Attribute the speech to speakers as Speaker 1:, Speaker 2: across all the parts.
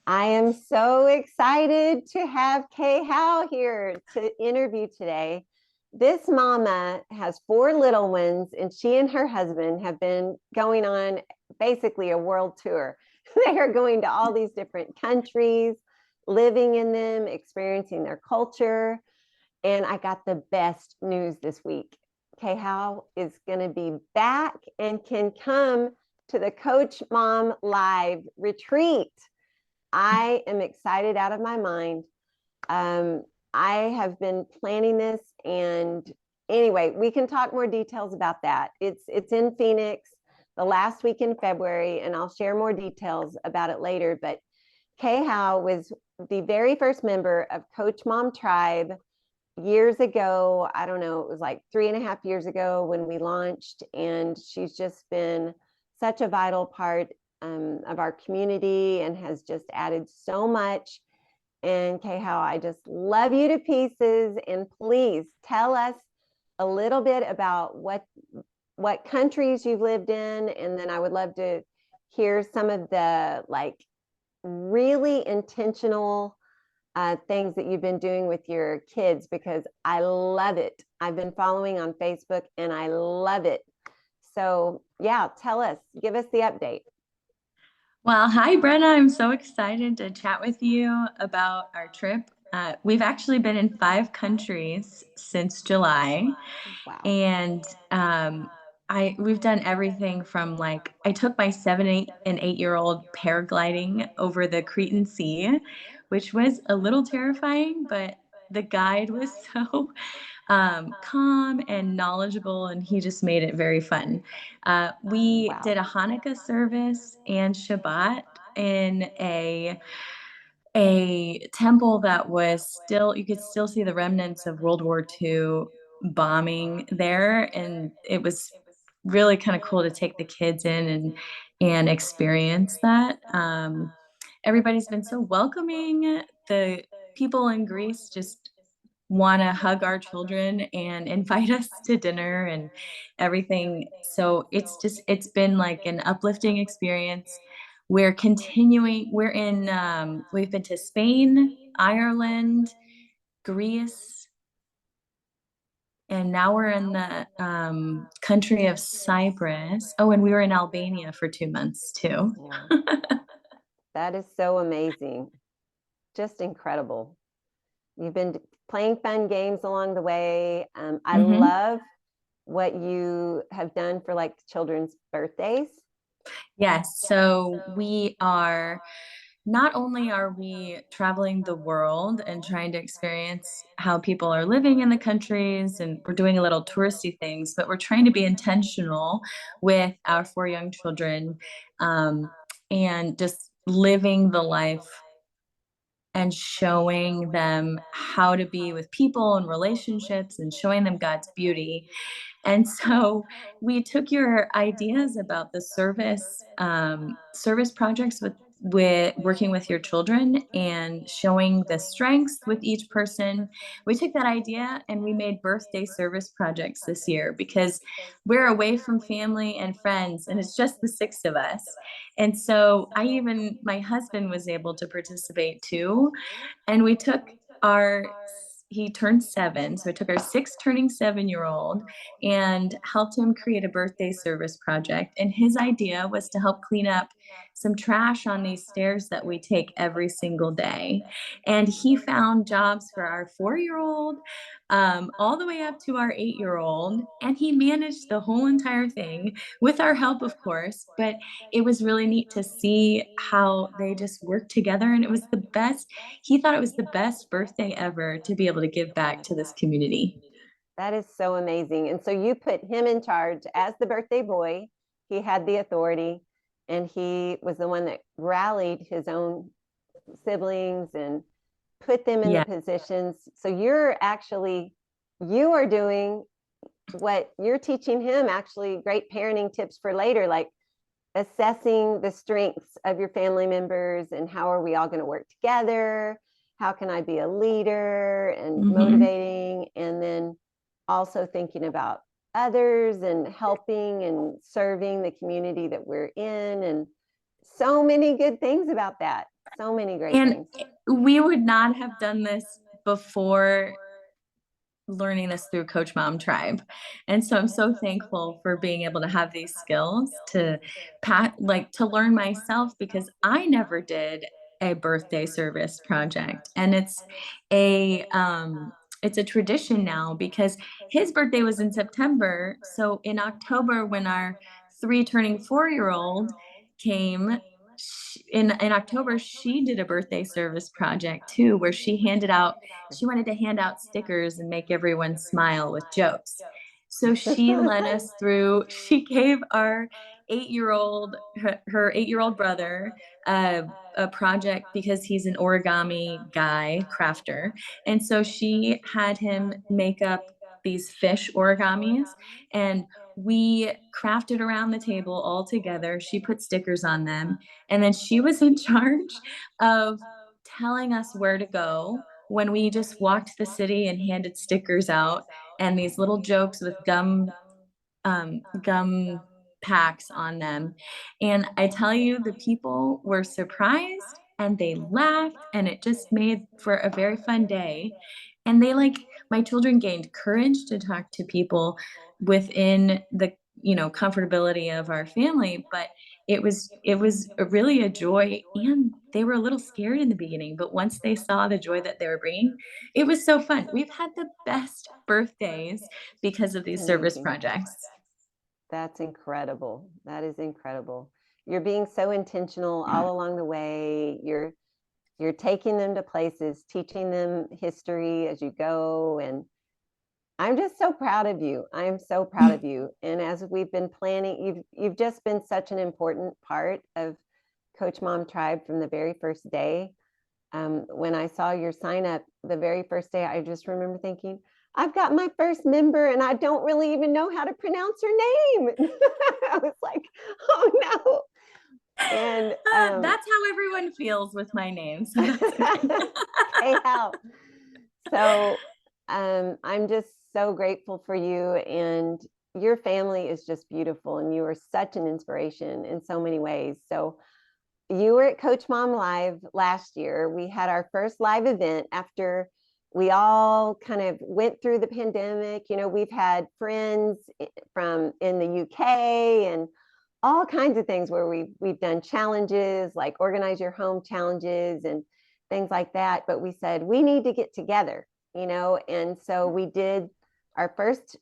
Speaker 1: I am so excited to have Kay Howe here to interview today. This mama has 4 little ones, and she and her husband have been going on basically a world tour. They are going to all these different countries, living in them, experiencing their culture. And I got the best news this week. Kay Howe is going to be back and can come to the Coach Mom Live retreat. I am excited out of my mind. I have been planning this, and anyway, we can talk more details about that. It's in Phoenix the last week in February, and I'll share more details about it later. But Kay Howe was the very first member of Coach Mom Tribe years ago. I don't know, it was like 3.5 years ago when we launched, and she's just been such a vital part of our community and has just added so much. And Kay Howe, I just love you to pieces. And please tell us a little bit about what countries you've lived in, and then I would love to hear some of the really intentional things that you've been doing with your kids, because I love it. I've been following on Facebook and I love it. So yeah, tell us, give us the update.
Speaker 2: Well, hi, Brenna. I'm so excited to chat with you about our trip. We've actually been in 5 countries since July.
Speaker 1: Wow.
Speaker 2: And we've done everything from I took my 7, 8, and 8-year-old paragliding over the Cretan Sea, which was a little terrifying, but the guide was so calm and knowledgeable, and he just made it very fun. We did a Hanukkah service and Shabbat in a temple that was you could still see the remnants of World War II bombing there, and it was really kind of cool to take the kids in and experience that. Everybody's been so welcoming. The people in Greece just want to hug our children and invite us to dinner and everything. So it's been like an uplifting experience. We're continuing. We've been to Spain, Ireland, Greece, and now we're in the country of Cyprus. Oh, and we were in Albania for 2 months too.
Speaker 1: Yeah. That is so amazing. Just incredible. You've been playing fun games along the way. I love what you have done for children's birthdays.
Speaker 2: Yes. So not only are we traveling the world and trying to experience how people are living in the countries, and we're doing a little touristy things, but we're trying to be intentional with our 4 young children, and just living the life and showing them how to be with people and relationships and showing them God's beauty. And so we took your ideas about the service projects with working with your children and showing the strengths with each person. We took that idea and we made birthday service projects this year, because we're away from family and friends and it's just the 6 of us. And so my husband was able to participate too. And we took he turned 7. So I took our 6 turning 7-year-old and helped him create a birthday service project. And his idea was to help clean up some trash on these stairs that we take every single day. And he found jobs for our 4-year-old, all the way up to our 8-year-old. And he managed the whole entire thing with our help, of course. But it was really neat to see how they just worked together. And it was the best. He thought it was the best birthday ever to be able to give back to this community.
Speaker 1: That is so amazing. And so you put him in charge as the birthday boy. He had the authority, and he was the one that rallied his own siblings and put them in the positions. So you are doing what you're teaching him, actually great parenting tips for later, like assessing the strengths of your family members and how are we all going to work together? How can I be a leader and motivating? And then also thinking about others and helping and serving the community that we're in. And so many good things about that. So many great
Speaker 2: And
Speaker 1: things.
Speaker 2: we would not have done this before learning this through Coach Mom Tribe. And so I'm so thankful for being able to have these skills to to learn myself, because I never did a birthday service project. And it's a tradition now because his birthday was in September. So in October, when our 3 turning 4-year-old came, in October, she did a birthday service project too, where she wanted to hand out stickers and make everyone smile with jokes. So she led us through, she gave our 8-year-old, her 8-year-old brother, a project because he's an origami guy, crafter. And so she had him make up these fish origamis, and we crafted around the table all together. She put stickers on them, and then she was in charge of telling us where to go when we just walked the city and handed stickers out and these little jokes with gum packs on them. And I tell you, the people were surprised and they laughed, and it just made for a very fun day. And my children gained courage to talk to people within the, comfortability of our family. But it was really a joy, and they were a little scared in the beginning, but once they saw the joy that they were bringing, it was so fun. We've had the best birthdays because of
Speaker 1: It's
Speaker 2: these service
Speaker 1: amazing.
Speaker 2: projects.
Speaker 1: That's incredible. That is incredible. You're being so intentional all along the way. You're taking them to places, teaching them history as you go, and I'm just so proud of you. I'm so proud of you. And as we've been planning, you've just been such an important part of Coach Mom Tribe from the very first day. When I saw your sign up the very first day, I just remember thinking, I've got my first member and I don't really even know how to pronounce her name. I was like, oh no. And
Speaker 2: That's how everyone feels with my name, so that's okay.
Speaker 1: okay, how? So I'm just so grateful for you, and your family is just beautiful, and you are such an inspiration in so many ways. So you were at Coach Mom Live last year. We had our first live event after we all kind of went through the pandemic. We've had friends from in the UK and all kinds of things where we've done challenges like organize your home challenges and things like that. But we said we need to get together, and so we did our first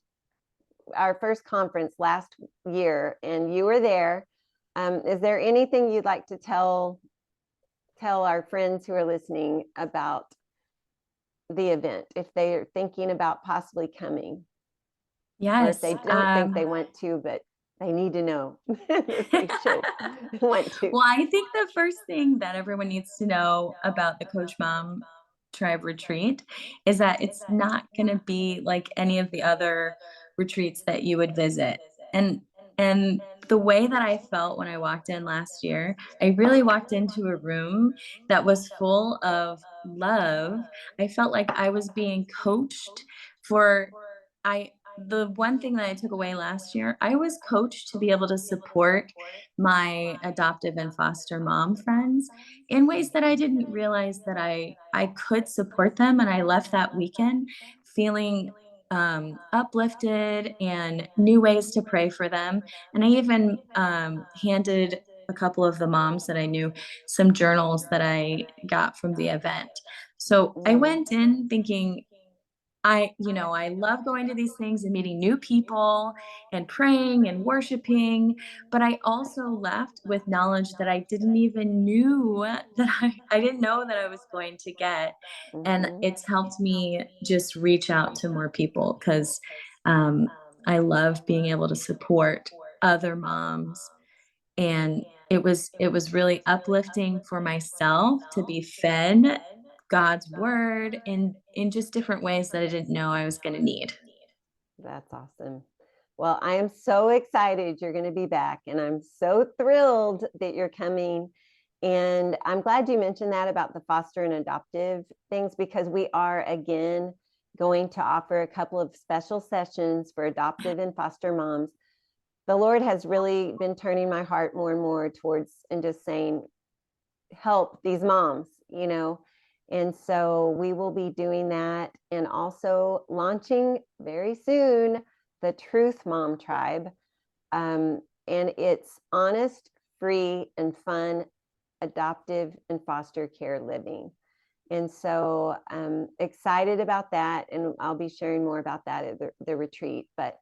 Speaker 1: conference last year, and you were there. Is there anything you'd like to tell our friends who are listening about the event if they are thinking about possibly coming, or if
Speaker 2: Yes.
Speaker 1: they don't think they want to, but they need to know that they should want to?
Speaker 2: Well, I think the first thing that everyone needs to know about the Coach Mom Tribe retreat is that it's not going to be like any of the other retreats that you would visit. And the way that I felt when I walked in last year, I really walked into a room that was full of love. I felt like I was being coached for I the one thing that I took away last year, I was coached to be able to support my adoptive and foster mom friends in ways that I didn't realize that I could support them. And I left that weekend feeling uplifted and new ways to pray for them. And I even handed a couple of the moms that I knew some journals that I got from the event. So I
Speaker 1: Mm.
Speaker 2: went in thinking, I love going to these things and meeting new people and praying and worshiping, but I also left with knowledge that I didn't even knew that I didn't know that I was going to get. And
Speaker 1: Mhm.
Speaker 2: it's helped me just reach out to more people because um, I love being able to support other moms. And it was really uplifting for myself to be fed God's word in just different ways that I didn't know I was going to need.
Speaker 1: That's awesome. Well, I am so excited you're going to be back, and I'm so thrilled that you're coming. And I'm glad you mentioned that about the foster and adoptive things, because we are again going to offer a couple of special sessions for adoptive and foster moms the Lord has really been turning my heart more and more towards and just saying, help these moms, you know. And so we will be doing that, and also launching very soon the Truth Mom Tribe. And it's honest, free, and fun adoptive and foster care living. And so I'm excited about that. And I'll be sharing more about that at the retreat. But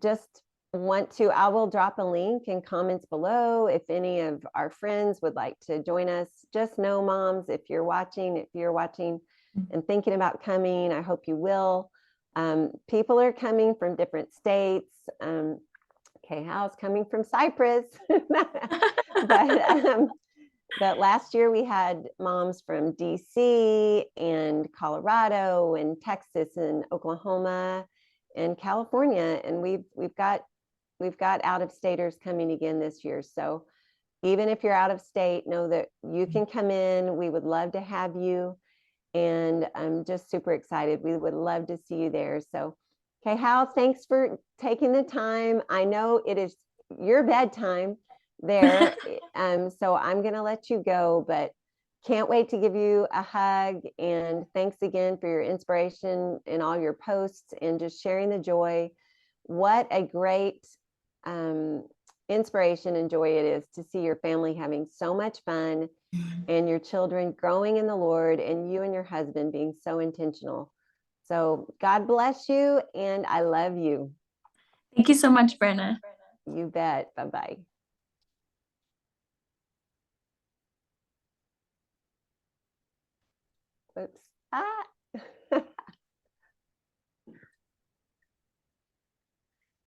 Speaker 1: just I will drop a link in comments below if any of our friends would like to join us. Just know, moms, if you're watching and thinking about coming, I hope you will. People are coming from different states. Kay Howe's coming from Cyprus. But last year we had moms from DC and Colorado and Texas and Oklahoma and California, and we've got out of staters coming again this year. So even if you're out of state, know that you can come in. We would love to have you, and I'm just super excited. We would love to see you there. So, okay, Hal, thanks for taking the time. I know it is your bedtime there, so I'm gonna let you go, but can't wait to give you a hug. And thanks again for your inspiration and all your posts and just sharing the joy. What a great inspiration and joy it is to see your family having so much fun and your children growing in the Lord, and you and your husband being so intentional. So God bless you, and I love you.
Speaker 2: Thank you so much, Brenna.
Speaker 1: You bet. Bye-bye. Whoops.